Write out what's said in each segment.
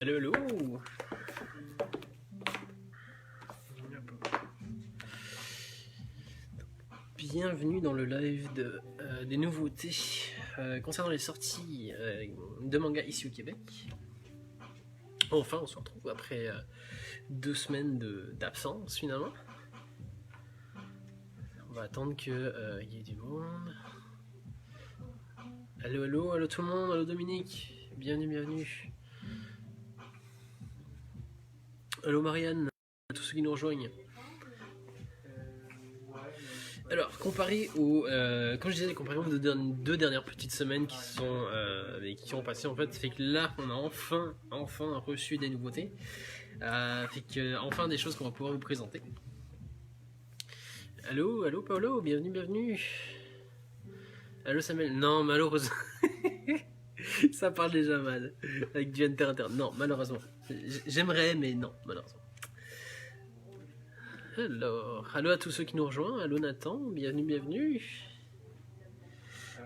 Hello, hello. Bienvenue dans le live des nouveautés concernant les sorties de manga ici au Québec. Enfin, on se retrouve après 2 semaines d'absence finalement. On va attendre qu'il y ait du monde. Allô, allô, allô tout le monde, allô Dominique, bienvenue, bienvenue. Allô Marianne, à tous ceux qui nous rejoignent. Alors, comparé aux, comme je disais, comparé aux deux dernières petites semaines qui ont passé en fait, fait que là, on a enfin reçu des nouveautés, fait que enfin des choses qu'on va pouvoir vous présenter. Allô, allô Paolo, bienvenue, bienvenue. Allô Samuel, non malheureusement, ça parle déjà mal avec du enter interne. Non, malheureusement, j'aimerais, mais non, malheureusement. Alors, allô à tous ceux qui nous rejoignent, allô Nathan, bienvenue, bienvenue.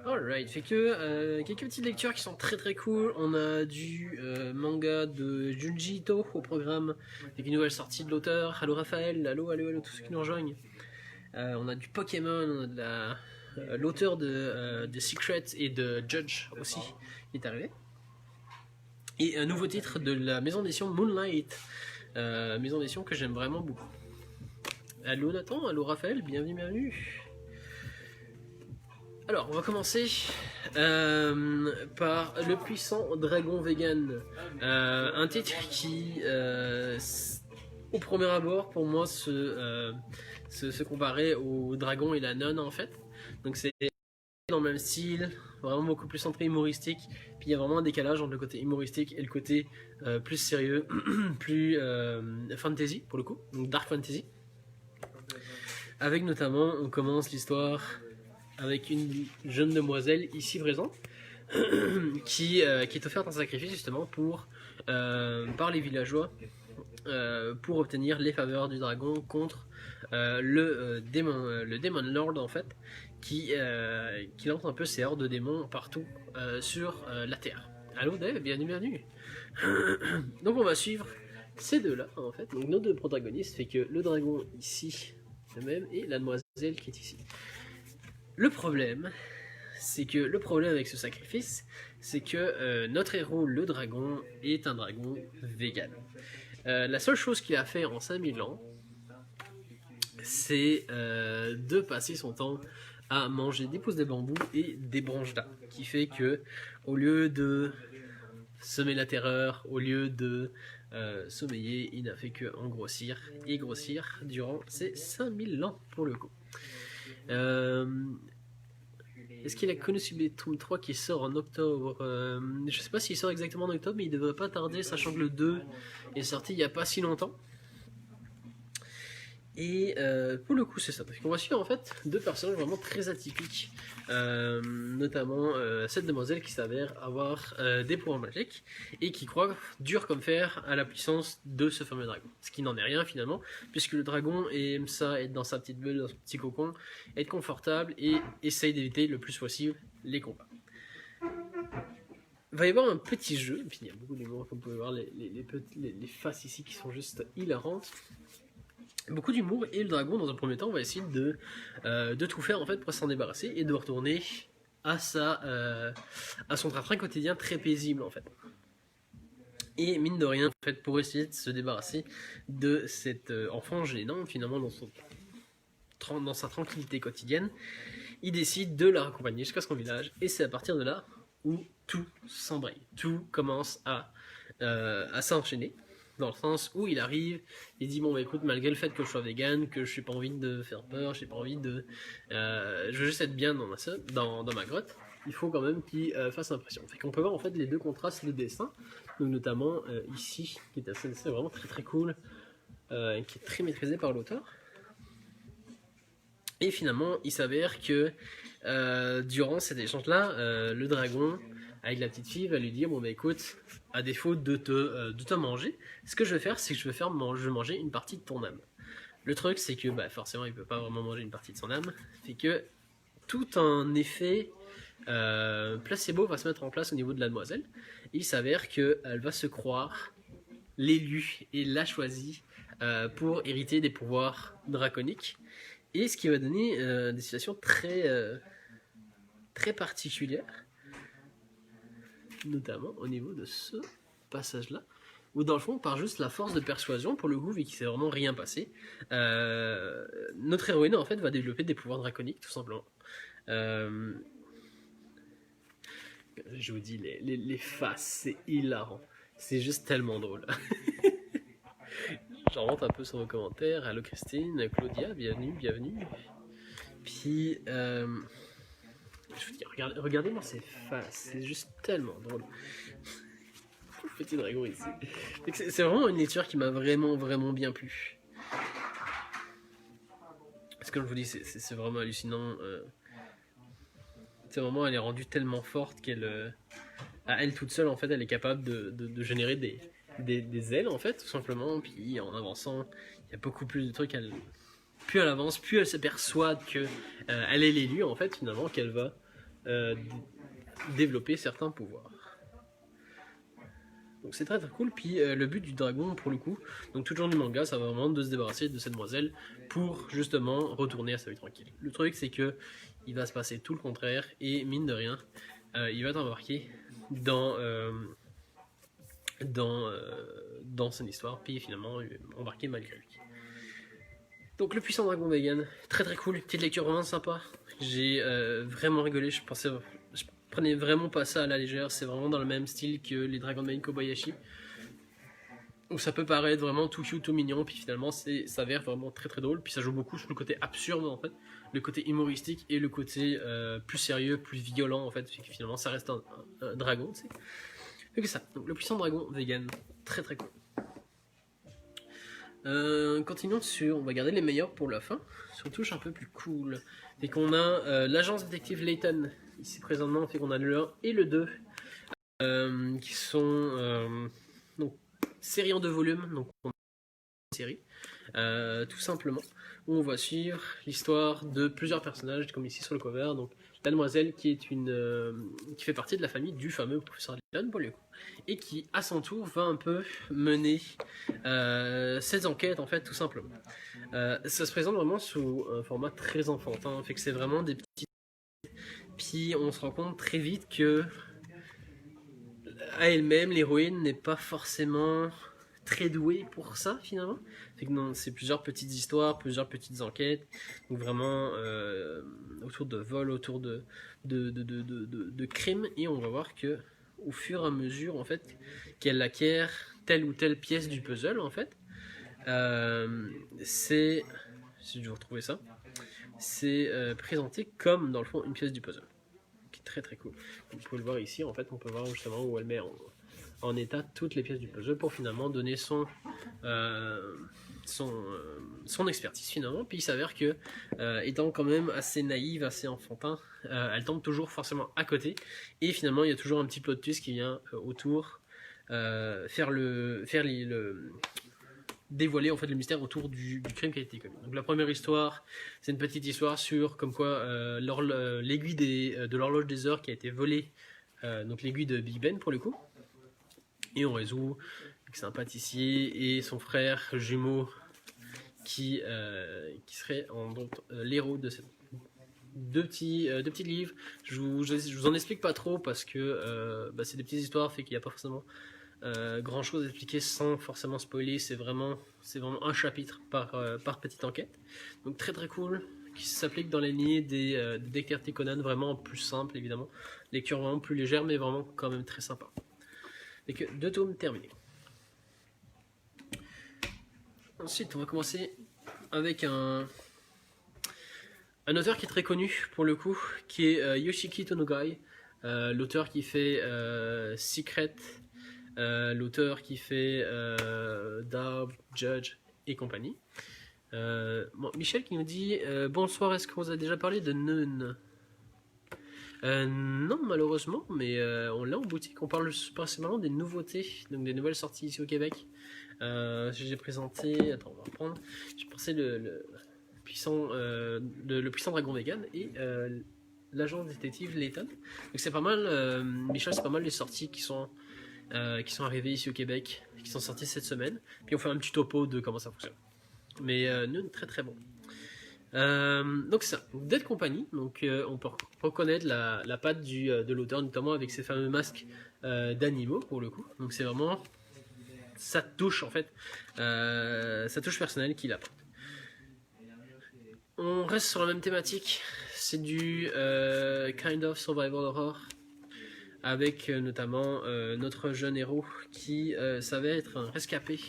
Alright, fait que quelques petites lectures qui sont très très cool. On a du manga de Junji Ito au programme, avec une nouvelle sortie de l'auteur. Allô Raphaël, allô, allô, allô tous ceux qui nous rejoignent. On a du Pokémon, on a de l'auteur de Secret et de Judge aussi qui est arrivé. Et un nouveau titre de la maison d'édition Moonlight, maison d'édition que j'aime vraiment beaucoup. Allô Nathan, allô Raphaël, bienvenue, bienvenue. Alors, on va commencer par le puissant dragon vegan. Un titre qui, au premier abord, pour moi, se comparait au dragon et la nonne en fait. Donc c'est dans le même style, vraiment beaucoup plus centré humoristique. Puis il y a vraiment un décalage entre le côté humoristique et le côté plus sérieux, plus fantasy pour le coup, donc dark fantasy. Avec notamment, on commence l'histoire avec une jeune demoiselle ici présente qui est offerte un sacrifice justement par les villageois pour obtenir les faveurs du dragon contre le Demon Lord en fait qui lance un peu ses hordes de démons partout sur la terre. Allô Dave, bienvenue, bienvenue. Donc on va suivre ces deux là en fait, donc nos deux protagonistes, fait que le dragon ici le même et la demoiselle qui est ici. Le problème avec ce sacrifice, c'est que notre héros, le dragon, est un dragon vegan. La seule chose qu'il a fait en 5000 ans, c'est de passer son temps à manger des pousses de bambou et des branches d'arbres, qui fait que, au lieu de semer la terreur, au lieu de sommeiller, il n'a fait que en grossir et grossir durant ces 5000 ans pour le coup. Est-ce qu'il a connu Tome 3 qui sort en octobre? Je sais pas s'il sort exactement en octobre, mais il devrait pas tarder, sachant que le 2 est sorti il n'y a pas si longtemps. Et pour le coup, c'est ça. On va suivre en fait deux personnages vraiment très atypiques, notamment cette demoiselle qui s'avère avoir des pouvoirs magiques et qui croit dur comme fer à la puissance de ce fameux dragon. Ce qui n'en est rien finalement, puisque le dragon aime ça, être dans sa petite bulle, dans son petit cocon, être confortable et essaye d'éviter le plus possible les combats. Il va y avoir un petit jeu, et puis il y a beaucoup d'humour, comme vous pouvez voir les faces ici qui sont juste hilarantes. Beaucoup d'humour, et le dragon dans un premier temps va essayer de tout faire en fait pour s'en débarrasser et de retourner à son train-train quotidien très paisible en fait. Et mine de rien en fait, pour essayer de se débarrasser de cet enfant gênant finalement dans sa tranquillité quotidienne, il décide de la raccompagner jusqu'à son village, et c'est à partir de là où tout s'embraye, tout commence à s'enchaîner. Dans le sens où il arrive, il dit bon bah écoute, malgré le fait que je sois vegan, que je n'ai pas envie de faire peur, j'ai pas envie de, je veux juste être bien dans ma grotte, il faut quand même qu'il fasse impression. Fait qu'on peut voir en fait les deux contrastes de dessin, donc notamment ici, qui est un dessin vraiment très très cool, qui est très maîtrisé par l'auteur. Et finalement, il s'avère que durant cet échange-là, le dragon avec la petite fille va lui dire bon bah écoute, à défaut de te manger, ce que je vais faire, c'est que je vais manger une partie de ton âme. Le truc, c'est que bah, forcément il peut pas vraiment manger une partie de son âme, fait que tout un effet placebo va se mettre en place au niveau de la demoiselle. Et il s'avère qu'elle va se croire l'élu et l'a choisi pour hériter des pouvoirs draconiques. Et ce qui va donner des situations très particulières, notamment au niveau de ce passage-là, où dans le fond, par juste la force de persuasion, pour le coup, vu qu'il s'est vraiment rien passé, notre héroïne en fait va développer des pouvoirs draconiques, tout simplement. Je vous dis, les faces, c'est hilarant. C'est juste tellement drôle. J'en rentre un peu sur vos commentaires. Allô Christine, Claudia, bienvenue. Puis, je vous dis, regardez-moi ces faces, c'est juste tellement drôle. Petit dragon ici. C'est vraiment une lecture qui m'a vraiment bien plu. Parce que comme je vous dis, c'est vraiment hallucinant. C'est vraiment, elle est rendue tellement forte qu'elle, à elle toute seule, en fait, elle est capable de générer des ailes, en fait, tout simplement. Puis en avançant, il y a beaucoup plus de trucs. Plus elle avance, plus elle se persuade que elle est l'élu, en fait, finalement, qu'elle va développer certains pouvoirs. Donc c'est très cool. Puis le but du dragon, pour le coup, donc tout le long du manga, ça va vraiment de se débarrasser de cette demoiselle pour justement retourner à sa vie tranquille. Le truc, c'est que il va se passer tout le contraire et mine de rien, il va être embarqué dans son histoire, puis finalement embarqué malgré lui. Donc le puissant dragon vegan, très cool, petite lecture vraiment sympa. J'ai vraiment rigolé, je prenais vraiment pas ça à la légère, c'est vraiment dans le même style que les Dragon Maid Kobayashi. Où ça peut paraître vraiment tout cute, tout mignon, puis finalement ça s'avère vraiment très drôle, puis ça joue beaucoup sur le côté absurde en fait, le côté humoristique et le côté plus sérieux, plus violent en fait, puis finalement ça reste un dragon, tu sais. Donc ça, donc le puissant dragon vegan, très cool. Continuons sur, on va garder les meilleurs pour la fin, sur une touche un peu plus cool. Et qu'on a l'agence détective Layton, ici présentement, fait qu'on a le 1 et le 2, qui sont donc série en 2 volumes, donc on a une série, tout simplement, où on va suivre l'histoire de plusieurs personnages, comme ici sur le cover, donc la demoiselle qui est qui fait partie de la famille du fameux professeur Layton pour le coup, et qui à son tour va un peu mener ces enquêtes en fait tout simplement. Ça se présente vraiment sous un format très enfantin, fait que c'est vraiment des petits. Puis on se rend compte très vite que à elle-même l'héroïne n'est pas forcément très douée pour ça finalement. Fait que non, c'est plusieurs petites histoires, plusieurs petites enquêtes, donc vraiment autour de vols, autour de crimes, et on va voir que au fur et à mesure en fait qu'elle acquiert telle ou telle pièce du puzzle en fait, c'est, si je vous retrouver ça, c'est présenté comme dans le fond une pièce du puzzle, qui est très cool. Vous pouvez le voir ici en fait, on peut voir justement où elle met en état toutes les pièces du puzzle pour finalement donner son expertise finalement. Puis il s'avère que étant quand même assez naïve, assez enfantin, elle tombe toujours forcément à côté, et finalement il y a toujours un petit plot twist qui vient autour dévoiler en fait le mystère autour du crime qui a été commis. Donc la première histoire, c'est une petite histoire sur comme quoi l'aiguille de l'horloge des heures qui a été volée, donc l'aiguille de Big Ben pour le coup, et on résout que c'est un pâtissier et son frère jumeau qui serait l'héros de ces deux petits livres. Je vous en explique pas trop parce que c'est des petites histoires, fait qu'il n'y a pas forcément grand chose à expliquer sans forcément spoiler. C'est vraiment un chapitre par petite enquête, donc très cool, qui s'applique dans les lignées des Détective Conan, vraiment plus simple évidemment, lecture vraiment plus légère mais vraiment quand même très sympa. Et que 2 tomes terminés. Ensuite on va commencer avec un auteur qui est très connu pour le coup, qui est Yoshiki Tonogai, l'auteur qui fait Secret, l'auteur qui fait Dark, Judge et compagnie. Michel qui nous dit bonsoir, est-ce qu'on vous a déjà parlé de Nun? Non malheureusement, mais on l'a en boutique. On parle principalement des nouveautés, donc des nouvelles sorties ici au Québec. J'ai présenté, attends on va reprendre, j'ai pensé le puissant dragon vegan et l'agent détective Layton. Donc c'est pas mal, Michel, c'est pas mal les sorties qui sont qui sont arrivés ici au Québec, qui sont sortis cette semaine. Puis on fait un petit topo de comment ça fonctionne. Mais nous, très très bon. Donc c'est ça, Dead Company, donc on peut reconnaître la patte de l'auteur, notamment avec ces fameux masques d'animaux pour le coup. Donc c'est vraiment sa touche en fait, sa touche personnelle qu'il apporte. On reste sur la même thématique, c'est du kind of survival horror, avec notamment notre jeune héros qui savait être un rescapé,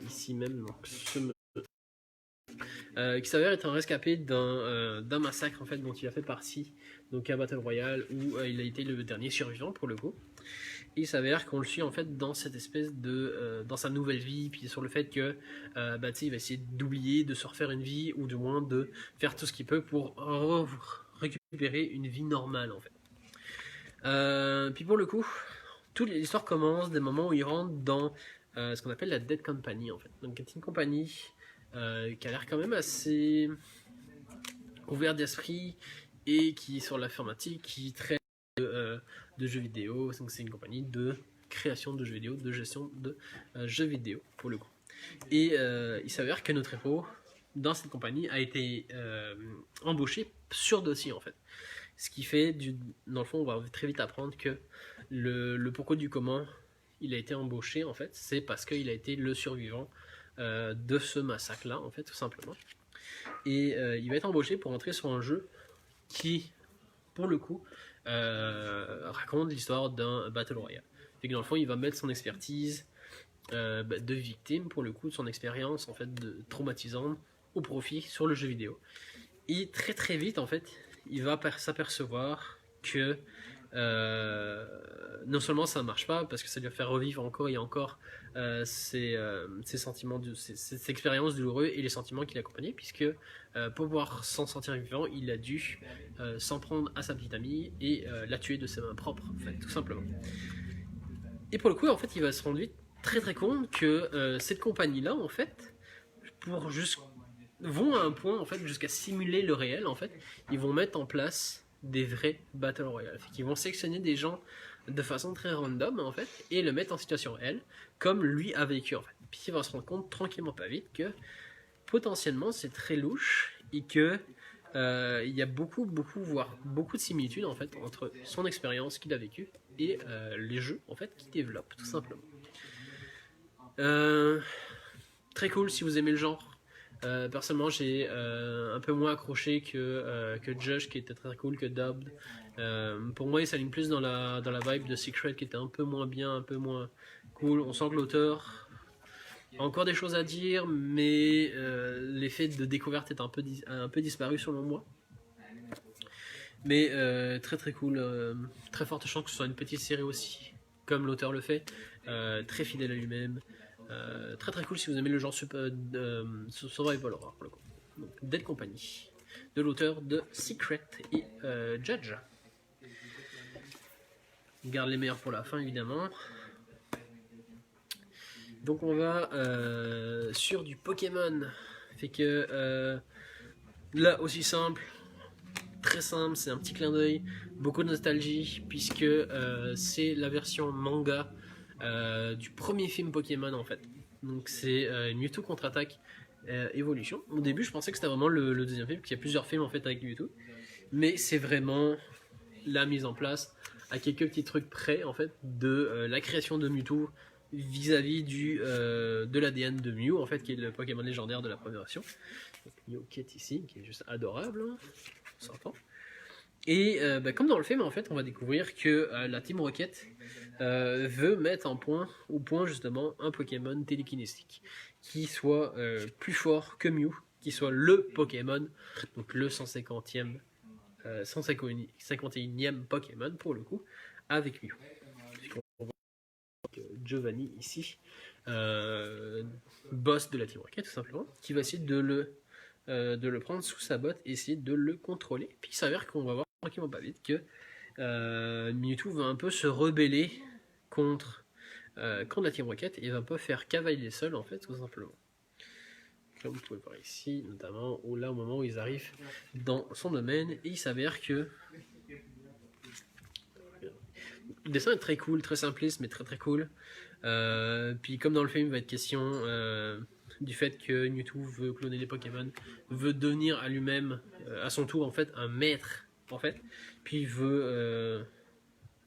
ici même, donc qui s'avère être un rescapé d'un massacre en fait dont il a fait partie, donc un Battle Royale où il a été le dernier survivant pour le coup. Et il s'avère qu'on le suit en fait dans cette espèce de dans sa nouvelle vie, puis sur le fait que il va essayer d'oublier, de se refaire une vie, ou du moins de faire tout ce qu'il peut pour récupérer une vie normale en fait. Puis pour le coup, toute l'histoire commence des moments où il rentre dans ce qu'on appelle la Dead Company en fait. Donc c'est une compagnie qui a l'air quand même assez ouvert d'esprit et qui est sur l'informatique, qui traite de jeux vidéo. Donc c'est une compagnie de création de jeux vidéo, de gestion de jeux vidéo pour le coup. Et il s'avère que notre héros dans cette compagnie a été embauché sur dossier en fait. Ce qui fait, dans le fond, on va très vite apprendre que le pourquoi du comment il a été embauché en fait, c'est parce qu'il a été le survivant de ce massacre là en fait, tout simplement. Et il va être embauché pour entrer sur un jeu qui pour le coup raconte l'histoire d'un Battle Royale. Et que dans le fond il va mettre son expertise de victime pour le coup, de son expérience en fait de traumatisante au profit sur le jeu vidéo. Et très très vite en fait il va s'apercevoir que non seulement ça ne marche pas parce que ça lui va faire revivre encore et encore ses sentiments, cette expérience douloureuse et les sentiments qui l'accompagnaient, puisque pour pouvoir s'en sortir vivant, il a dû s'en prendre à sa petite amie et la tuer de ses mains propres, en fait, tout simplement. Et pour le coup, en fait, il va se rendre vite très très compte que cette compagnie-là, en fait, vont à un point en fait jusqu'à simuler le réel en fait. Ils vont mettre en place des vrais Battle Royale. Ils vont sélectionner des gens de façon très random en fait et le mettre en situation réelle comme lui a vécu en fait. Puis il va se rendre compte tranquillement pas vite que potentiellement c'est très louche et que il y a voire beaucoup de similitudes en fait entre son expérience qu'il a vécue et les jeux en fait qu'il développe tout simplement. Très cool si vous aimez le genre. Personnellement, j'ai un peu moins accroché que Judge, qui était très cool, que Dubbed. Pour moi, il s'aligne plus dans la vibe de Secret, qui était un peu moins bien, un peu moins cool. On sent que l'auteur a encore des choses à dire, mais l'effet de découverte est un peu disparu selon moi. Mais très très cool, très forte chance que ce soit une petite série aussi, comme l'auteur le fait, très fidèle à lui-même. Très très cool si vous aimez le genre survival horror pour le coup. Donc, Dead Company, de l'auteur de Secret et Judge. On garde les meilleurs pour la fin évidemment. Donc on va sur du Pokémon. Fait que là aussi simple, très simple, c'est un petit clin d'œil, beaucoup de nostalgie puisque c'est la version manga du premier film Pokémon en fait. Donc c'est Mewtwo contre-attaque Evolution. Au début je pensais que c'était vraiment le deuxième film, qu'il y a plusieurs films en fait avec Mewtwo, mais c'est vraiment la mise en place à quelques petits trucs près en fait de la création de Mewtwo vis-à-vis de l'ADN de Mew en fait, qui est le Pokémon légendaire de la première version. Donc, Mew-Kit ici, qui est juste adorable, hein, on s'entend. Et comme dans le film, en fait, on va découvrir que la Team Rocket veut mettre au point justement un Pokémon télékinétique qui soit plus fort que Mew, qui soit le Pokémon, donc le 151e Pokémon pour le coup, avec Mew. On voit Giovanni ici, boss de la Team Rocket tout simplement, qui va essayer de le prendre sous sa botte et essayer de le contrôler. Puis il s'avère qu'on va voir tranquillement pas vite que Mewtwo va un peu se rebeller contre la Team Rocket et va un peu faire cavalier seul en fait tout simplement. Comme vous pouvez voir ici notamment au moment où ils arrivent dans son domaine, et il s'avère que le dessin est très cool, très simpliste, mais très très cool. Puis comme dans le film, il va être question du fait que Mewtwo veut cloner les Pokémon, veut devenir à lui-même, à son tour en fait, un maître en fait, puis veut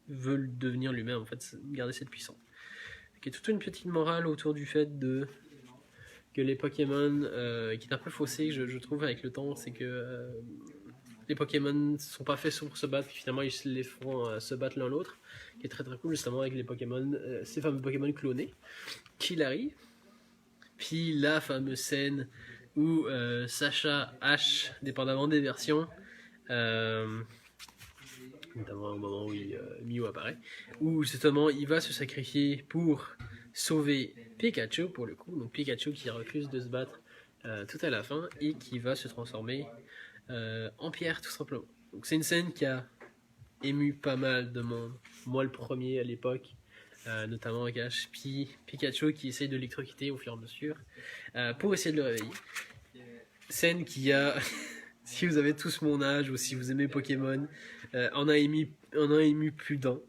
devenir lui-même en fait, garder cette puissance. Il y a toute une petite morale autour du fait que les Pokémon, qui est un peu faussé, je trouve, avec le temps, c'est que les Pokémon sont pas faits pour se battre, puis finalement ils les font se battre l'un l'autre, qui est très très cool justement avec les Pokémon, ces fameux Pokémon clonés, qu'il arrive. Puis la fameuse scène où Sacha, Ash, dépendamment des versions, notamment au moment où Mew apparaît, où justement il va se sacrifier pour sauver Pikachu pour le coup, donc Pikachu qui refuse de se battre tout à la fin et qui va se transformer en pierre tout simplement. Donc c'est une scène qui a ému pas mal de monde, moi le premier à l'époque, notamment avec Ash, puis Pikachu qui essaye de l'électrocuter au fur et à mesure pour essayer de le réveiller. Scène qui a, si vous avez tous mon âge ou si vous aimez Pokémon, on a ému plus d'un,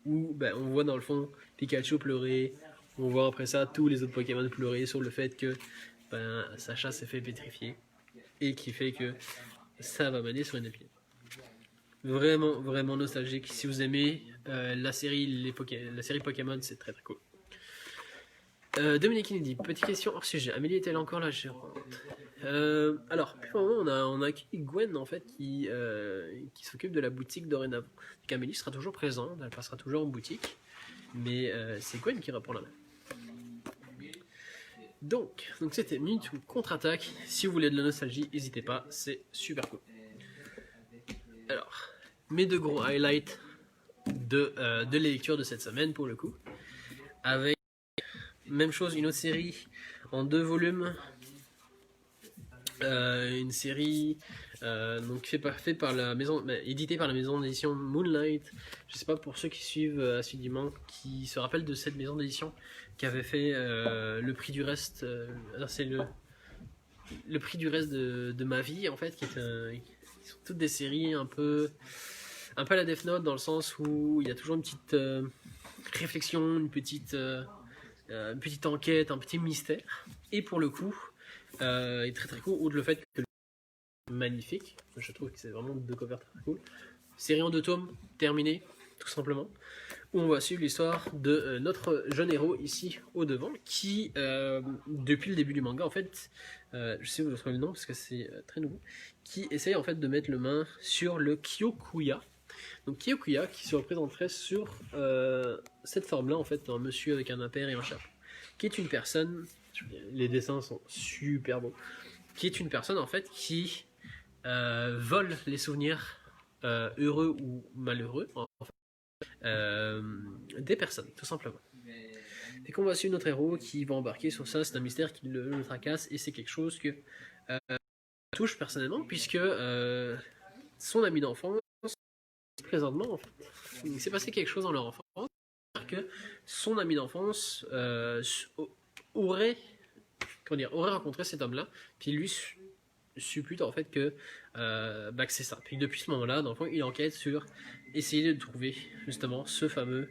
où on voit dans le fond Pikachu pleurer, on voit après ça tous les autres Pokémon pleurer sur le fait que Sacha s'est fait pétrifier et qui fait que ça va mener sur une épine. Vraiment, vraiment nostalgique. Si vous aimez la série Pokémon, c'est très très cool. Dominique Kennedy, petite question hors sujet. Amélie est-elle encore la gérante? Alors, pour le moment, on a Gwen en fait qui s'occupe de la boutique dorénavant. Donc Amélie sera toujours présente, elle passera toujours en boutique, mais c'est Gwen qui reprend la main. Donc c'était Mewtwo contre-attaque. Si vous voulez de la nostalgie, n'hésitez pas, c'est super cool. Alors, mes deux gros highlights de les lectures de cette semaine pour le coup. Avec, même chose, une autre série en 2 volumes. Une série donc éditée par la maison d'édition Moonlight. Je sais pas, pour ceux qui suivent assidûment, qui se rappellent de cette maison d'édition qui avait fait le prix du reste, c'est le prix du reste de ma vie en fait, qui sont toutes des séries un peu à la Death Note, dans le sens où il y a toujours une petite réflexion, une petite enquête, un petit mystère, et pour le coup est très très cool, outre le fait que magnifique, je trouve que c'est vraiment 2 covers très cool. Série en 2 tomes, terminée, tout simplement, où on va suivre l'histoire de notre jeune héros ici au devant, qui depuis le début du manga en fait, je sais vous trouvez le nom parce que c'est très nouveau, qui essaye en fait de mettre le main sur le Kyokuya. Donc Kyokuya qui se représenterait sur cette forme là en fait, un monsieur avec un impair et un chapeau, qui est une personne, les dessins sont super beaux, qui est une personne en fait qui vole les souvenirs heureux ou malheureux en fait, des personnes, tout simplement. Et qu'on va suivre notre héros qui va embarquer sur ça. C'est un mystère qui le tracasse, et c'est quelque chose que touche personnellement, puisque son ami d'enfance, présentement en fait, il s'est passé quelque chose dans leur enfance, que son ami d'enfance aurait rencontré cet homme-là, puis lui suppute en fait que c'est ça. Puis depuis ce moment-là, dans le fond, il enquête sur essayer de trouver justement ce fameux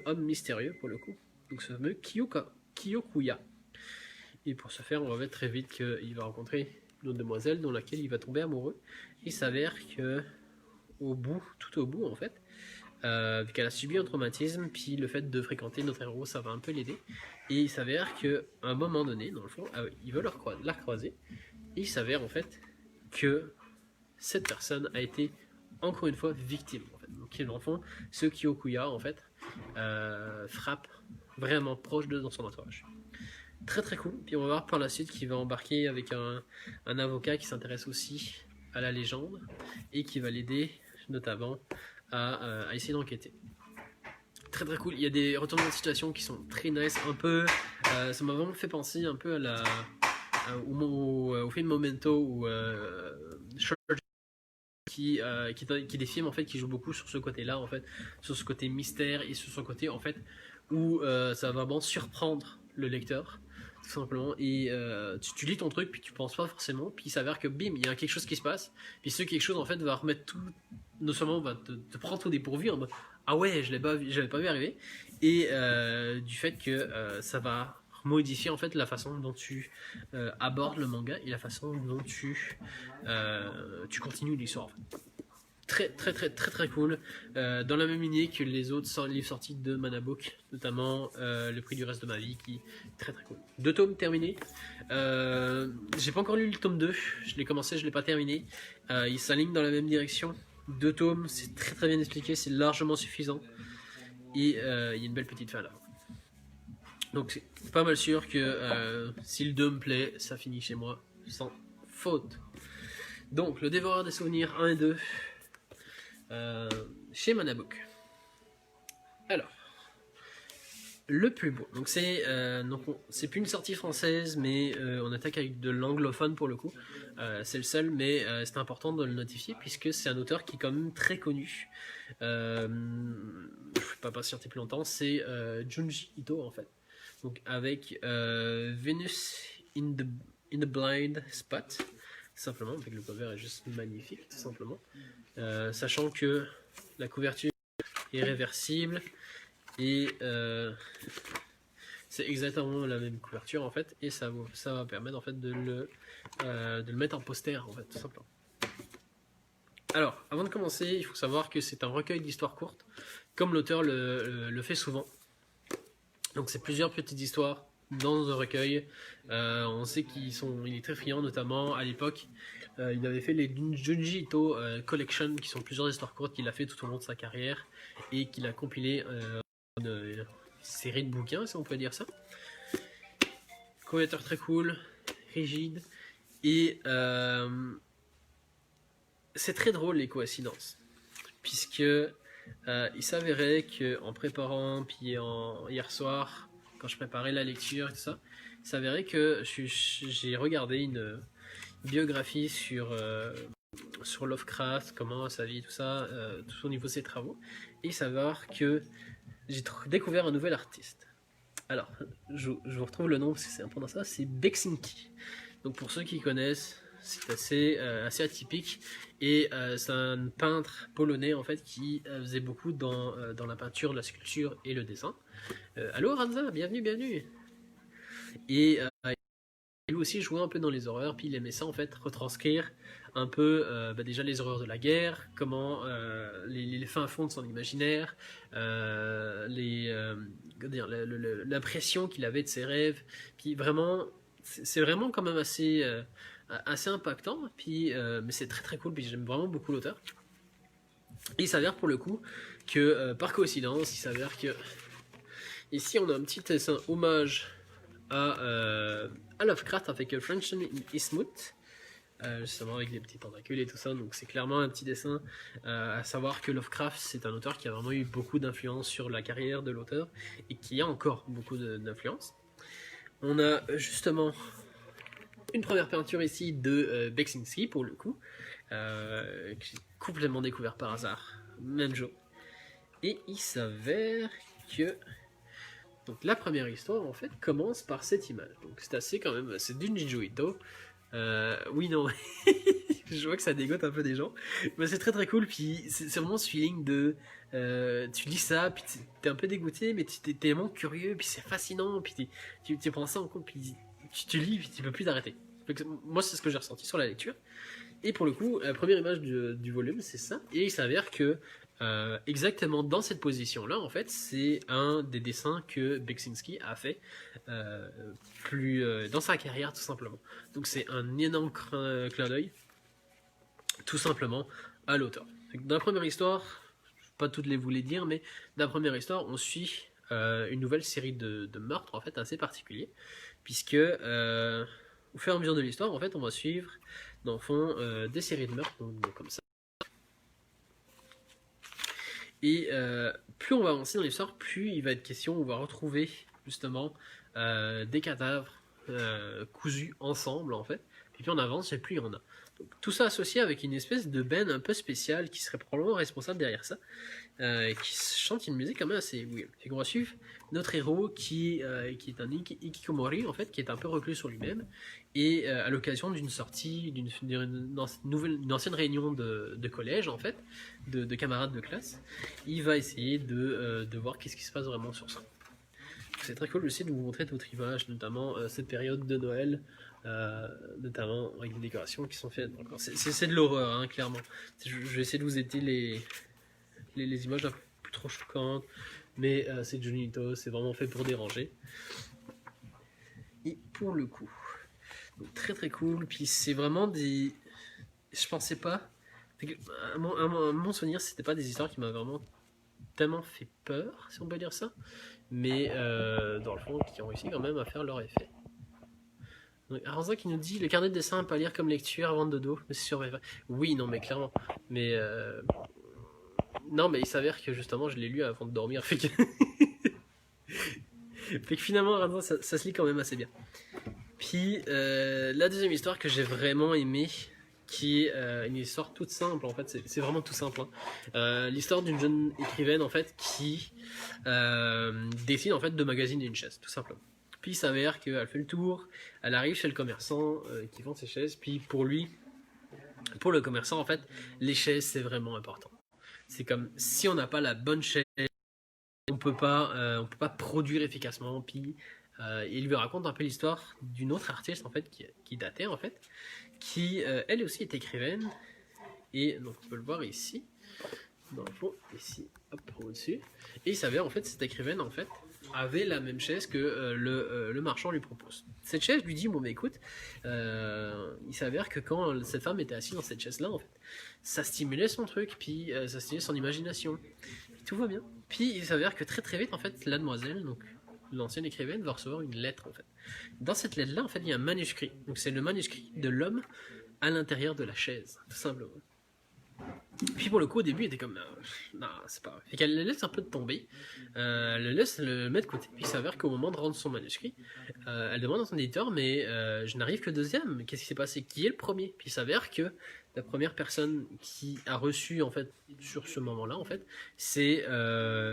homme mystérieux pour le coup, donc ce fameux Kyokuya. Et pour ce faire, on va voir très vite qu'il va rencontrer une autre demoiselle dont laquelle il va tomber amoureux. Il s'avère que tout au bout en fait, vu qu'elle a subi un traumatisme, puis le fait de fréquenter notre héros, ça va un peu l'aider. Et il s'avère qu'à un moment donné, dans le fond, il veut la recroiser. Et il s'avère en fait que cette personne a été encore une fois victime. En fait. Donc dans le fond, ce Kyokuya en fait frappe vraiment proche dans son entourage. Très très cool. Puis on va voir par la suite qu'il va embarquer avec un avocat qui s'intéresse aussi à la légende et qui va l'aider notamment à essayer d'enquêter. Très très cool. Il y a des retournements de situation qui sont très nice. Un peu, ça m'a vraiment fait penser un peu au film Memento ou qui est des films en fait qui jouent beaucoup sur ce côté-là en fait, sur ce côté mystère et sur ce côté en fait où ça va vraiment surprendre le lecteur. tout simplement, et tu lis ton truc, puis tu penses pas forcément, puis il s'avère que bim, il y a quelque chose qui se passe, puis ce quelque chose en fait va remettre tout, non seulement va te prendre tout dépourvu en mode ah ouais, je l'avais pas vu arriver, et du fait que ça va modifier en fait la façon dont tu abordes le manga et la façon dont tu continues l'histoire en fait. Très cool. Dans la même lignée que les autres livres sortis de Manabook, notamment Le prix du reste de ma vie, qui est très cool. 2 tomes terminés. J'ai pas encore lu le tome 2, je l'ai commencé, je l'ai pas terminé. Il s'aligne dans la même direction. 2 tomes, c'est très bien expliqué, c'est largement suffisant. Et il y a une belle petite fin là. Donc c'est pas mal sûr que si le 2 me plaît, ça finit chez moi sans faute. Donc le dévoreur des souvenirs 1 et 2. Chez Manabook. Alors, le plus beau. Donc c'est plus une sortie française, mais on attaque avec de l'anglophone pour le coup. C'est le seul, mais c'est important de le notifier puisque c'est un auteur qui est quand même très connu. Je ne vais pas patienter plus longtemps. C'est Junji Ito en fait. Donc avec Venus in the Blind Spot. Simplement, avec le cover est juste magnifique, tout simplement. Sachant que la couverture est réversible et c'est exactement la même couverture en fait, et ça va permettre en fait de le mettre en poster en fait, tout simplement. Alors, avant de commencer, il faut savoir que c'est un recueil d'histoires courtes, comme l'auteur le fait souvent. Donc c'est plusieurs petites histoires dans un recueil. On sait qu'il est très friand, notamment à l'époque. Il avait fait les Junji Ito Collection, qui sont plusieurs histoires courtes qu'il a fait tout au long de sa carrière et qu'il a compilé en une série de bouquins, si on peut dire ça. Couverture très cool, rigide, et c'est très drôle les coïncidences, puisque il s'avérait qu'en préparant, puis hier soir, quand je préparais la lecture et tout ça, il s'avérait que j'ai regardé une biographie sur Lovecraft, comment sa vie, tout ça, tout au niveau de ses travaux, et il s'avère que j'ai découvert un nouvel artiste. Alors, je vous retrouve le nom parce que c'est important ça, c'est Beksinski. Donc pour ceux qui connaissent, c'est assez atypique, et c'est un peintre polonais en fait qui faisait beaucoup dans la peinture, la sculpture et le dessin. Allô Ranza, bienvenue. Et lui aussi jouait un peu dans les horreurs, puis il aimait ça en fait, retranscrire un peu déjà les horreurs de la guerre, comment les fins fonds de son imaginaire, l'impression qu'il avait de ses rêves, puis vraiment, c'est vraiment quand même assez impactant, puis, mais c'est très cool, puis j'aime vraiment beaucoup l'auteur. Et il s'avère pour le coup que, par coïncidence, il s'avère que ici on a un petit dessin hommage à Lovecraft avec French Eastmouth, justement avec des petits tentacules et tout ça, donc c'est clairement un petit dessin, à savoir que Lovecraft c'est un auteur qui a vraiment eu beaucoup d'influence sur la carrière de l'auteur et qui a encore beaucoup d'influence. On a justement une première peinture ici de Beksinski pour le coup, que j'ai complètement découvert par hasard, même jour. Et il s'avère que donc la première histoire en fait commence par cette image. Donc c'est assez quand même, c'est Junji Ito. Oui non, je vois que ça dégote un peu des gens, mais c'est très cool. Puis c'est vraiment ce feeling de tu lis ça, puis t'es un peu dégoûté, mais t'es tellement curieux, puis c'est fascinant, puis tu prends ça en compte, puis tu lis, puis tu peux plus t'arrêter. Moi c'est ce que j'ai ressenti sur la lecture. Et pour le coup, la première image du volume c'est ça, et il s'avère que exactement dans cette position là en fait c'est un des dessins que Beksinski a fait dans sa carrière tout simplement. Donc c'est un énorme clin d'œil tout simplement à l'auteur. Dans la première histoire, je ne vais pas toutes les vous les dire, mais dans la première histoire on suit une nouvelle série de meurtres en fait assez particuliers, puisque au fur et à mesure de l'histoire en fait on va suivre dans le fond des séries de meurtres donc comme ça. Et plus on va avancer dans l'histoire, plus il va être question, on va retrouver justement des cadavres cousus ensemble en fait. Et plus on avance, et plus il y en a. Donc, tout ça associé avec une espèce de band un peu spéciale qui serait probablement responsable derrière ça, qui chante une musique quand même assez weird. Et qu'on va suivre notre héros qui est un Ikikomori en fait, qui est un peu reclus sur lui-même, et à l'occasion d'une sortie, d'une ancienne réunion de collège en fait, de camarades de classe, il va essayer de voir qu'est-ce qui se passe vraiment sur ça. C'est très cool aussi de vous montrer d'autres images, notamment cette période de Noël, notamment avec des décorations qui sont faites. C'est de l'horreur, hein, clairement. Je vais essayer de vous aider les images un peu plus trop choquantes, mais c'est Junji Ito, c'est vraiment fait pour déranger. Et pour le coup, donc, très très cool. Puis c'est vraiment des. Je pensais pas. À mon souvenir, c'était pas des histoires qui m'ont vraiment tellement fait peur, si on peut dire ça, mais dans le fond, qui ont réussi quand même à faire leur effet. Donc, Aranza qui nous dit le carnet de dessin à pas lire comme lecture avant de dodo, mais c'est sûr. Oui, non, mais clairement. Mais non, mais il s'avère que justement, je l'ai lu avant de dormir, fait que, fait que finalement, Aranza, ça se lit quand même assez bien. Puis la deuxième histoire que j'ai vraiment aimée, qui est une histoire toute simple en fait, c'est vraiment tout simple, hein. L'histoire d'une jeune écrivaine en fait qui dessine en fait deux magazines et une chaise, tout simplement. Puis il s'avère qu'elle fait le tour, elle arrive chez le commerçant qui vend ses chaises, puis pour le commerçant en fait, les chaises c'est vraiment important. C'est comme si on n'a pas la bonne chaise, on peut pas produire efficacement. Puis il lui raconte un peu l'histoire d'une autre artiste en fait qui datait en fait, qui elle aussi est écrivaine, et donc on peut le voir ici dans le fond, ici, hop, au-dessus, et il s'avère en fait cette écrivaine en fait avait la même chaise que le marchand lui propose. Cette chaise lui dit bon bah écoute, il s'avère que quand cette femme était assise dans cette chaise là en fait, ça stimulait son truc, puis ça stimulait son imagination, puis tout va bien. Puis il s'avère que très très vite en fait la demoiselle, donc l'ancienne écrivaine, va recevoir une lettre en fait. Dans cette lettre là en fait il y a un manuscrit, donc c'est le manuscrit de l'homme à l'intérieur de la chaise, tout simplement. Puis pour le coup, au début, il était comme non, c'est pas vrai. Fait qu'elle le laisse un peu de tomber, le laisse le mettre de côté. Puis il s'avère qu'au moment de rendre son manuscrit, elle demande à son éditeur mais je n'arrive que deuxième, qu'est-ce qui s'est passé, qui est le premier? Puis il s'avère que la première personne qui a reçu en fait sur ce moment-là en fait, c'est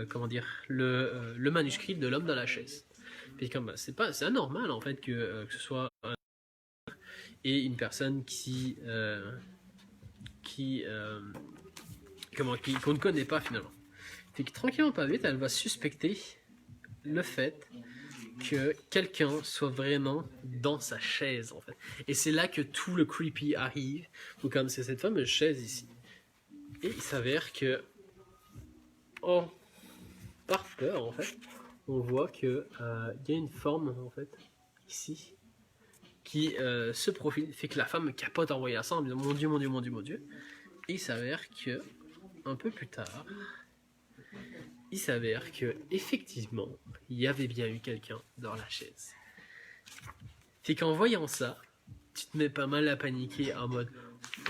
comment dire le manuscrit de l'homme dans la chaise. Puis comme c'est anormal en fait que ce soit et une personne qu'on ne connaît pas finalement. Fait que tranquillement pas vite, elle va suspecter le fait que quelqu'un soit vraiment dans sa chaise en fait. Et c'est là que tout le creepy arrive, ou comme c'est cette fameuse chaise ici. Et il s'avère que par peur en fait, on voit que y a une forme en fait ici qui se profile, fait que la femme capote en voyant ça en disant mon Dieu, mon Dieu, mon Dieu, mon Dieu. Et il s'avère que un peu plus tard, il s'avère que effectivement, il y avait bien eu quelqu'un dans la chaise. Fait qu'en voyant ça, tu te mets pas mal à paniquer en mode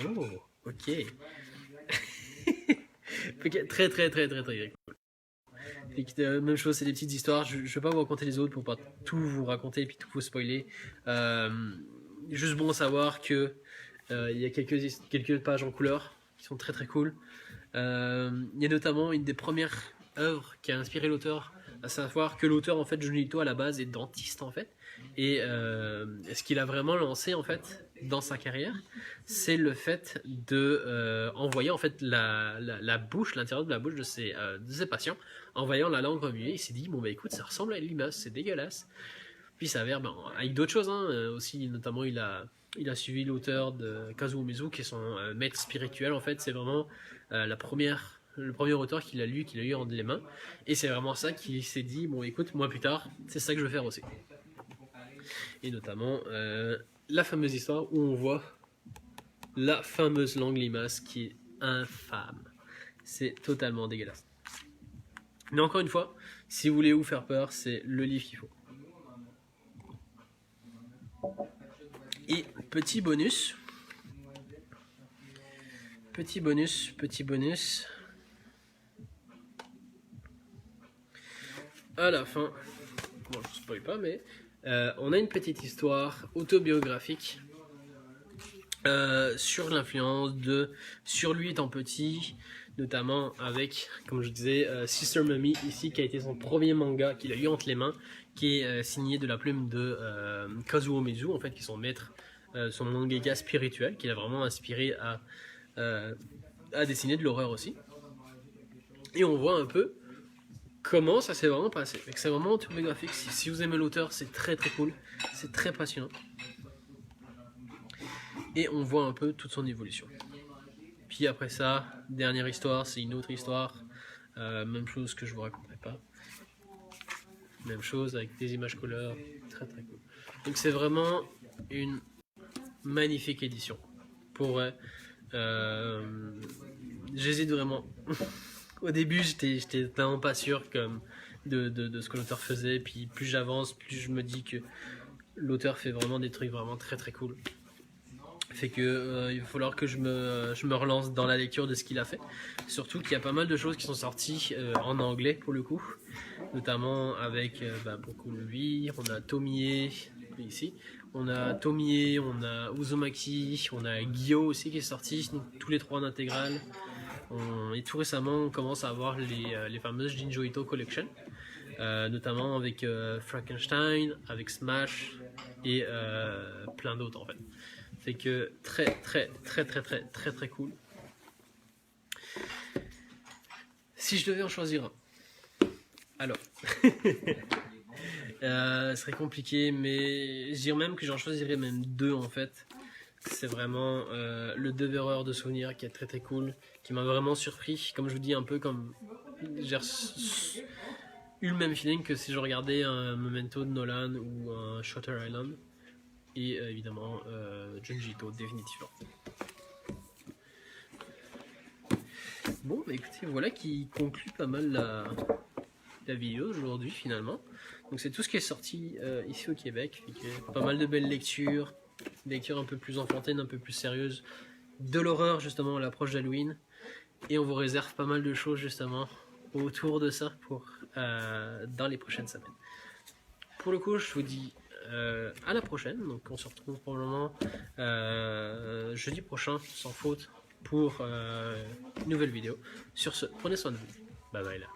oh, ok. Fait que très très très très très cool. Fait que, même chose, c'est des petites histoires. Je vais pas vous raconter les autres pour pas tout vous raconter et puis tout vous spoiler. Juste bon à savoir que il y a quelques pages en couleur qui sont très très cool. Il y a notamment une des premières œuvres qui a inspiré l'auteur, à savoir que l'auteur en fait Junji Ito à la base est dentiste en fait, et ce qu'il a vraiment lancé en fait dans sa carrière, c'est le fait de envoyer en fait la bouche, l'intérieur de la bouche de ses patients, en voyant la langue remuer. Il s'est dit bon bah écoute, ça ressemble à une limace, c'est dégueulasse. Puis ça s'avère avec d'autres choses aussi, notamment il a suivi l'auteur de Kazuo Umezu qui est son maître spirituel en fait. C'est vraiment le premier auteur qu'il a lu entre les mains, et c'est vraiment ça qu'il s'est dit bon écoute, moi plus tard c'est ça que je veux faire aussi. Et notamment la fameuse histoire où on voit la fameuse langue limace qui est infâme, c'est totalement dégueulasse. Mais encore une fois, si vous voulez vous faire peur, c'est le livre qu'il faut. Et petit bonus, à la fin, bon je ne spoil pas, mais on a une petite histoire autobiographique sur l'influence de Sur lui étant petit, notamment avec, comme je disais, Sister Mummy ici, qui a été son premier manga qu'il a eu entre les mains, qui est signé de la plume de Kazuo Mizu, en fait, qui est son maître, son mangaka spirituel, qui l'a vraiment inspiré à dessiner de l'horreur aussi. Et on voit un peu comment ça s'est vraiment passé. C'est vraiment autobiographique. Si vous aimez l'auteur, c'est très très cool, c'est très passionnant. Et on voit un peu toute son évolution. Puis après ça, dernière histoire, c'est une autre histoire. Même chose que je vous raconterai pas. Même chose avec des images couleurs, très très cool. Donc c'est vraiment une magnifique édition. Pour vrai, j'hésite vraiment. Au début, j'étais vraiment pas sûr comme de ce que l'auteur faisait. Puis plus j'avance, plus je me dis que l'auteur fait vraiment des trucs vraiment très très cool. Fait que il va falloir que je me relance dans la lecture de ce qu'il a fait. Surtout qu'il y a pas mal de choses qui sont sorties en anglais pour le coup, notamment avec beaucoup lui, on a Tomie ici, on a Tomie, on a Uzumaki, on a Gyo aussi qui est sorti, donc tous les trois en intégrale. Et tout récemment on commence à avoir les fameuses Jinjo Ito Collection, notamment avec Frankenstein, avec Smash et plein d'autres en fait. Fait que très cool. Si je devais en choisir un, alors, ce serait compliqué, mais je dirais même que j'en choisirais même deux en fait. C'est vraiment le Devereur de souvenirs qui est très très cool, qui m'a vraiment surpris. Comme je vous dis, un peu comme j'ai eu le même feeling que si je regardais un Memento de Nolan ou un Shutter Island. Et évidemment Junji Ito définitivement. Bon bah écoutez, voilà qui conclut pas mal la vidéo aujourd'hui finalement. Donc c'est tout ce qui est sorti ici au Québec. Pas mal de belles lectures, des lectures un peu plus enfantines, un peu plus sérieuses, de l'horreur justement à l'approche d'Halloween. Et on vous réserve pas mal de choses justement autour de ça pour dans les prochaines semaines. Pour le coup, je vous dis à la prochaine. Donc on se retrouve probablement jeudi prochain sans faute pour une nouvelle vidéo. Sur ce, prenez soin de vous. Bye bye là.